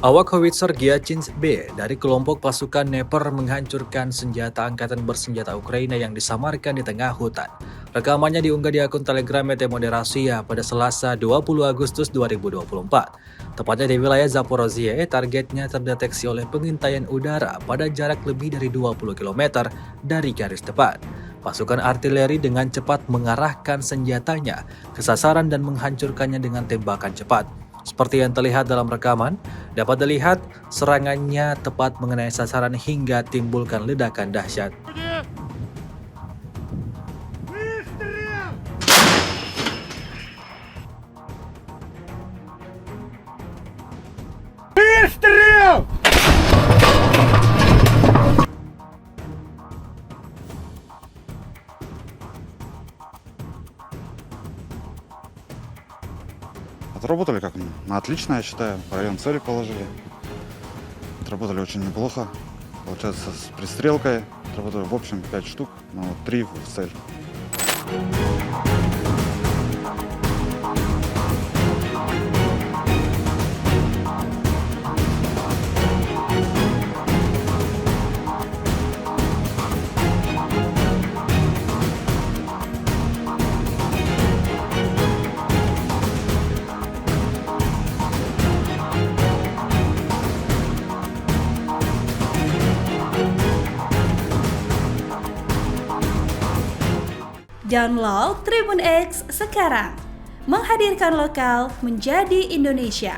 Awak howitzer Gyatchins B dari kelompok pasukan Dnepr menghancurkan senjata angkatan bersenjata Ukraina yang disamarkan di tengah hutan. Rekamannya diunggah di akun Telegram ET Moderasiya pada Selasa 20 Agustus 2024. Tepatnya di wilayah Zaporozhye, targetnya terdeteksi oleh pengintaian udara pada jarak lebih dari 20 km dari garis depan. Pasukan artileri dengan cepat mengarahkan senjatanya ke sasaran dan menghancurkannya dengan tembakan cepat. Seperti yang terlihat dalam rekaman, dapat dilihat serangannya tepat mengenai sasaran hingga timbulkan ledakan dahsyat. Отработали как на отлично, я считаю. В район цели положили. Отработали очень неплохо. Получается, с пристрелкой отработали в общем 5 штук, но 3 в цель. Download Tribun X sekarang, menghadirkan lokal menjadi Indonesia.